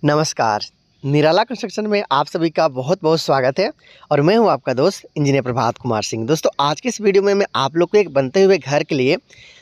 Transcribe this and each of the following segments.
नमस्कार। निराला कंस्ट्रक्शन में आप सभी का बहुत बहुत स्वागत है और मैं हूं आपका दोस्त इंजीनियर प्रभात कुमार सिंह। दोस्तों, आज के इस वीडियो में मैं आप लोग को एक बनते हुए घर के लिए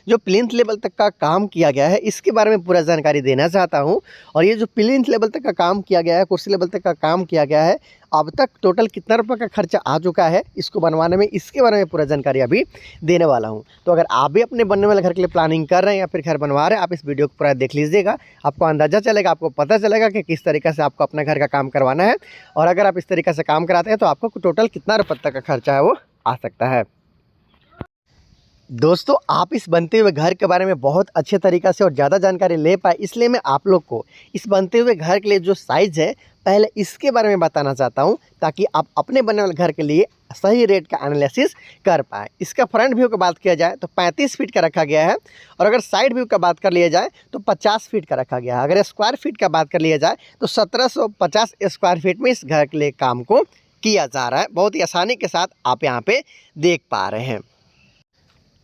जो प्लिंथ लेवल तक का काम किया गया है इसके बारे में पूरा जानकारी देना चाहता हूं। और ये जो प्लिंथ लेवल तक का काम किया गया है, कुर्सी लेवल तक का काम किया गया है, अब तक टोटल कितना रुपये का खर्चा आ चुका है इसको बनवाने में, इसके बारे में पूरा जानकारी अभी देने वाला हूं। तो अगर आप भी अपने बनने वाले घर के लिए प्लानिंग कर रहे हैं या फिर घर बनवा रहे हैं, आप इस वीडियो को पूरा देख लीजिएगा। आपको अंदाज़ा चलेगा, आपको पता चलेगा कि किस तरीके से आपको अपना घर का काम करवाना है। और अगर आप इस तरीके से काम कराते हैं तो आपको टोटल कितना रुपये तक का खर्चा है वो आ सकता है। दोस्तों, आप इस बनते हुए घर के बारे में बहुत अच्छे तरीक़े से और ज़्यादा जानकारी ले पाए, इसलिए मैं आप लोग को इस बनते हुए घर के लिए जो साइज़ है पहले इसके बारे में बताना चाहता हूं, ताकि आप अपने बनने वाले घर के लिए सही रेट का एनालिसिस कर पाएँ। इसका फ्रंट व्यू की बात किया जाए तो 35 फीट का रखा गया है, और अगर साइड व्यू का बात कर लिया जाए तो 50 फीट का रखा गया है। अगर स्क्वायर फीट का बात कर लिया जाए तो 1750 स्क्वायर फीट में इस घर के लिए काम को किया जा रहा है। बहुत ही आसानी के साथ आप यहाँ पे देख पा रहे हैं।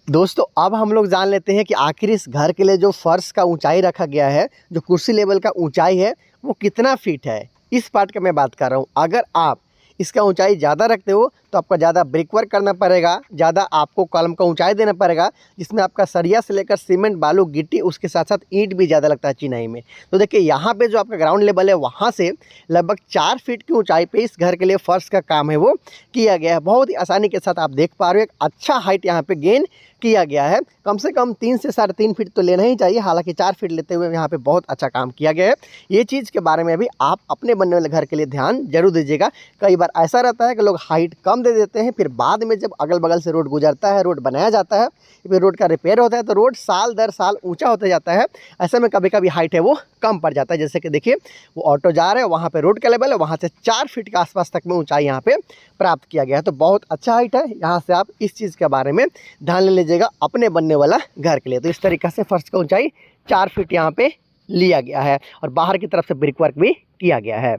दोस्तों, अब हम लोग जान लेते हैं कि आखिर इस घर के लिए जो फर्श का ऊंचाई रखा गया है, जो कुर्सी लेवल का ऊंचाई है, वो कितना फीट है। इस पार्ट का मैं बात कर रहा हूँ। अगर आप इसका ऊंचाई ज़्यादा रखते हो तो आपका ज़्यादा ब्रिक वर्क करना पड़ेगा, ज़्यादा आपको कॉलम का ऊंचाई देना पड़ेगा, जिसमें आपका सरिया से लेकर सीमेंट, बालू, गिट्टी, उसके साथ साथ ईंट भी ज़्यादा लगता है चिनाई में। तो देखिए, यहाँ पे जो आपका ग्राउंड लेवल है वहाँ से लगभग 4 फीट की ऊंचाई पे इस घर के लिए फर्श का काम है वो किया गया है। बहुत ही आसानी के साथ आप देख पा रहे हो, एक अच्छा हाइट यहाँ पे गेन किया गया है। कम से कम 3 से 3.5 फीट तो लेना ही चाहिए, हालांकि 4 फीट लेते हुए यहाँ पे बहुत अच्छा काम किया गया है। ये चीज़ के बारे में भी आप अपने बनने वाले घर के लिए ध्यान जरूर दीजिएगा। कई बार ऐसा रहता है कि लोग हाइट कम दे देते हैं, फिर बाद में जब अगल बगल से रोड गुजरता है, रोड बनाया जाता है, फिर रोड का रिपेयर होता है तो रोड साल दर साल ऊँचा होता जाता है। ऐसे में कभी कभी हाइट है वो कम पड़ जाता है। जैसे कि देखिए, वो ऑटो जा रहे हैं, वहाँ पे रोड का लेवल है, वहाँ से 4 फीट के आसपास तक में ऊंचाई यहाँ पे प्राप्त किया गया है। तो बहुत अच्छा हाइट है। यहाँ से आप इस चीज़ के बारे में ध्यान ले लीजिएगा अपने बनने वाला घर के लिए। तो इस तरीके से फर्श का ऊंचाई 4 फीट यहाँ पे लिया गया है, और बाहर की तरफ से ब्रिक वर्क भी किया गया है।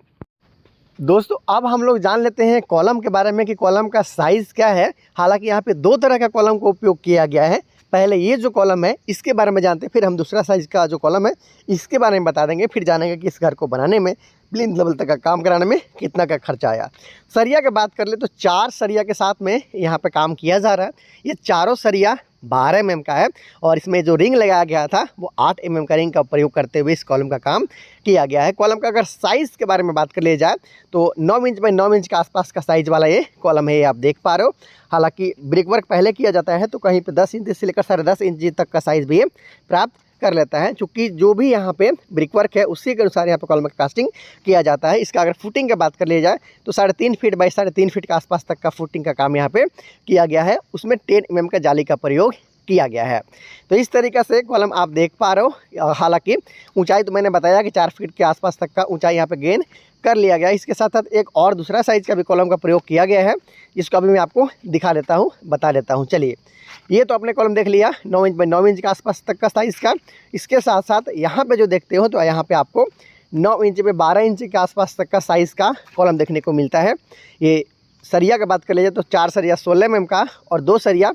दोस्तों, अब हम लोग जान लेते हैं कॉलम के बारे में कि कॉलम का साइज़ क्या है। हालांकि यहाँ पे 2 तरह का कॉलम का उपयोग किया गया है। पहले ये जो कॉलम है इसके बारे में जानते हैं, फिर हम दूसरा साइज़ का जो कॉलम है इसके बारे में बता देंगे। फिर जानेंगे कि इस घर को बनाने में, प्लिंथ लेवल तक का काम कराने में कितना का खर्चा आया। सरिया की बात कर ले तो 4 सरिया के साथ में यहाँ पे काम किया जा रहा है। ये चारों सरिया 12 mm का है, और इसमें जो रिंग लगाया गया था वो 8 mm का रिंग का प्रयोग करते हुए इस कॉलम का काम किया गया है। कॉलम का अगर साइज़ के बारे में बात कर लिया जाए तो 9 इंच बाई 9 इंच के आसपास का साइज़ वाला ये कॉलम है, ये आप देख पा रहे हो। हालांकि ब्रिक वर्क पहले किया जाता है तो कहीं पे 10 इंच से लेकर 10.5 इंच तक का साइज़ भी प्राप्त कर लेता है, क्योंकि जो भी यहाँ पे ब्रिक वर्क है उसी के अनुसार यहाँ पे कॉलम का कास्टिंग किया जाता है। इसका अगर फुटिंग की बात कर लिया जाए तो 3.5 फीट बाई 3.5 फीट के आसपास तक का फुटिंग का काम यहाँ पे किया गया है। उसमें 10 mm का जाली का प्रयोग किया गया है। तो इस तरीके से कॉलम आप देख पा रहे हो। हालांकि ऊंचाई तो मैंने बताया कि 4 फीट के आसपास तक का ऊंचाई यहाँ पे गेन कर लिया गया। इसके साथ साथ एक और दूसरा साइज़ का भी कॉलम का प्रयोग किया गया है, जिसको अभी मैं आपको दिखा देता हूँ, बता देता हूँ। चलिए, ये तो अपने कॉलम देख लिया 9 इंच बाई 9 इंच के आसपास तक का साइज़ का। इसके साथ साथ यहाँ पे जो देखते हो तो यहाँ पे आपको 9 इंच पे 12 इंच के आसपास तक का साइज़ का कॉलम देखने को मिलता है। ये सरिया की बात कर लीजिए तो 4 सरिया 16 mm का और 2 सरिया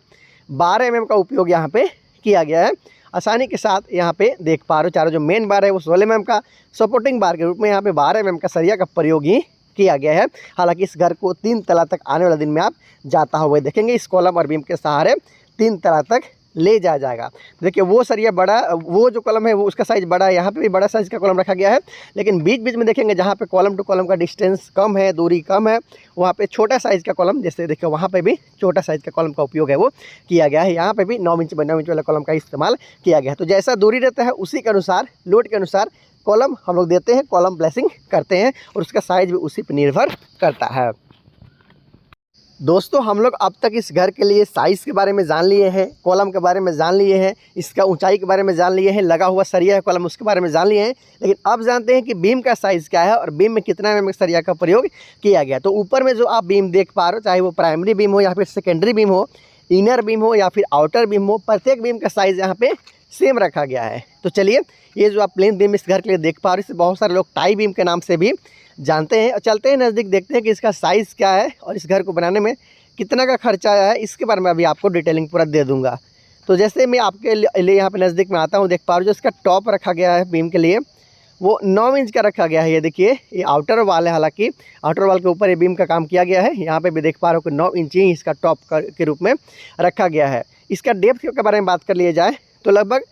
12 mm का उपयोग यहाँ पे किया गया है। आसानी के साथ यहाँ पे देख पा रहे हो, चारों जो मेन बार है वो 16 mm का, सपोर्टिंग बार के रूप में यहाँ पे 12 mm का सरिया का प्रयोग ही किया गया है। हालांकि इस घर को 3 तला तक आने वाले दिन में आप जाता हुआ देखेंगे। इस कॉलम और बीम के सहारे 3 तला तक ले जाया जाएगा। देखिए, वो सरिया बड़ा, वो जो कॉलम है वो उसका साइज़ बड़ा है, यहाँ पे भी बड़ा साइज़ का कॉलम रखा गया है। लेकिन बीच बीच में देखेंगे जहाँ पे कॉलम टू कॉलम का डिस्टेंस कम है, दूरी कम है, वहाँ पे छोटा साइज़ का कॉलम, जैसे देखिए वहाँ पे भी छोटा साइज़ का कॉलम का उपयोग है वो किया गया है। यहाँ पे भी 9 इंच बाई 9 इंच वाला कॉलम का इस्तेमाल किया गया है। तो जैसा दूरी रहता है उसी के अनुसार, लोड के अनुसार कॉलम हम लोग देते हैं, कॉलम ब्लेसिंग करते हैं, और उसका साइज़ भी उसी पर निर्भर करता है। दोस्तों, हम लोग अब तक इस घर के लिए साइज़ के बारे में जान लिए हैं, कॉलम के बारे में जान लिए हैं, इसका ऊंचाई के बारे में जान लिए हैं, लगा हुआ सरिया है कॉलम उसके बारे में जान लिए हैं। लेकिन अब जानते हैं कि बीम का साइज़ क्या है और बीम में कितना mm सरिया का प्रयोग किया गया। तो ऊपर में जो आप बीम देख पा रहे हो, चाहे वो प्राइमरी बीम हो या फिर सेकेंडरी बीम हो, इनर बीम हो या फिर आउटर बीम हो, प्रत्येक बीम का साइज़ यहाँ पे सेम रखा गया है। तो चलिए, ये जो आप प्लेन बीम इस घर के लिए देख पा रहे हो, इसे बहुत सारे लोग टाई बीम के नाम से भी जानते हैं। और चलते हैं नज़दीक, देखते हैं कि इसका साइज़ क्या है और इस घर को बनाने में कितना का खर्चा आया है। इसके बारे में अभी आपको डिटेलिंग पूरा दे दूंगा। तो जैसे मैं आपके लिए यहाँ पे नज़दीक में आता हूँ, देख पा रहे हो जो इसका टॉप रखा गया है बीम के लिए, वो 9 इंच का रखा गया है। ये देखिए, ये आउटर वाल है, हालांकि आउटर वाल के ऊपर ये बीम का काम किया गया है। यहाँ पे भी देख पा रहे हो कि 9 इंच ही इसका टॉप के रूप में रखा गया है। इसका डेप्थ के बारे में बात कर लिया जाए तो लगभग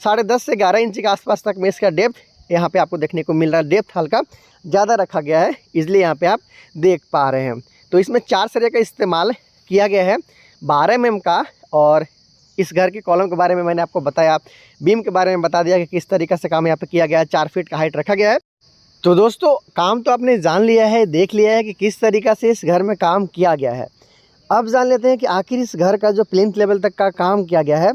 10.5 से 11 इंच के आसपास तक में इसका डेप्थ यहाँ पे आपको देखने को मिल रहा है। डेप्थ हल्का ज़्यादा रखा गया है, इसलिए यहाँ पे आप देख पा रहे हैं। तो इसमें 4 सरिया का इस्तेमाल किया गया है, 12 mm का। और इस घर के कॉलम के बारे में मैंने आपको बताया, बीम के बारे में बता दिया कि किस तरीके से काम यहाँ पे किया गया है। 4 फीट का हाइट रखा गया है। तो दोस्तों, काम तो आपने जान लिया है, देख लिया है कि किस तरीक़े से इस घर में काम किया गया है। अब जान लेते हैं कि आखिर इस घर का जो प्लिंथ लेवल तक का काम किया गया है,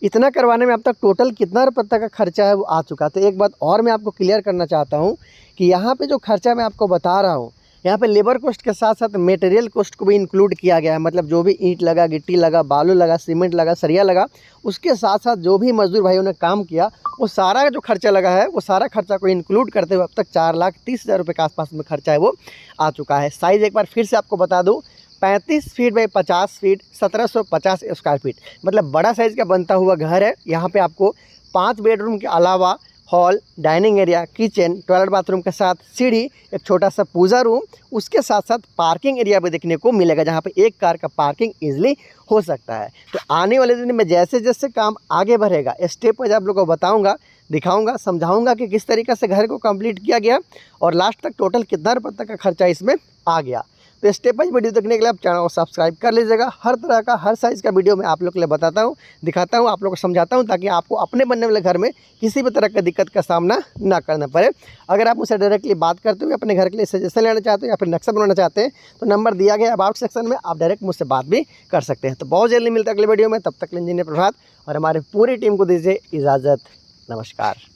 इतना करवाने में अब तक टोटल कितना रुपये तक का खर्चा है वो आ चुका है। तो एक बात और मैं आपको क्लियर करना चाहता हूँ कि यहाँ पे जो खर्चा मैं आपको बता रहा हूँ, यहाँ पे लेबर कॉस्ट के साथ साथ मटेरियल कॉस्ट को भी इंक्लूड किया गया है। मतलब जो भी ईंट लगा, गिट्टी लगा, बालू लगा, सीमेंट लगा, सरिया लगा, उसके साथ साथ जो भी मजदूर भाइयों ने काम किया, वो सारा जो खर्चा लगा है, वो सारा खर्चा को इंक्लूड करते हुए अब तक 4,30,000 रुपये के आसपास में खर्चा है वो आ चुका है। साइज़ एक बार फिर से आपको बता दूँ, 35 feet by 50 feet, 1750 square feet, मतलब बड़ा साइज़ का बनता हुआ घर है। यहाँ पे आपको 5 बेडरूम के अलावा hall, dining area, kitchen, toilet bathroom के साथ सीढ़ी, एक छोटा सा पूजा रूम, उसके साथ साथ पार्किंग एरिया भी देखने को मिलेगा, जहाँ पे एक कार का पार्किंग ईजिली हो सकता है। तो आने वाले दिन में जैसे जैसे काम आगे बढ़ेगा, स्टेप वाइज आप लोगों को बताऊँगा, दिखाऊँगा, समझाऊँगा कि किस तरीके से घर को कंप्लीट किया गया और लास्ट तक टोटल कितना रुपये तक का खर्चा इसमें आ गया। तो स्टेप वाइज वीडियो देखने के लिए आप चैनल को सब्सक्राइब कर लीजिएगा। हर तरह का, हर साइज़ का वीडियो मैं आप लोग के लिए बताता हूँ, दिखाता हूँ, आप लोग को समझाता हूँ, ताकि आपको अपने बनने वाले घर में किसी भी तरह की दिक्कत का सामना ना करना पड़े। अगर आप मुझसे डायरेक्टली बात करते हुए अपने घर के लिए सजेशन लेना चाहते हो या फिर नक्शा बनाना चाहते हैं, तो नंबर दिया गया अबाउट सेक्शन में, आप डायरेक्ट मुझसे बात भी कर सकते हैं। तो बहुत जल्दी मिलता है अगले वीडियो में, तब तक इंजीनियर प्रभात और हमारे पूरी टीम को दीजिए इजाज़त। नमस्कार।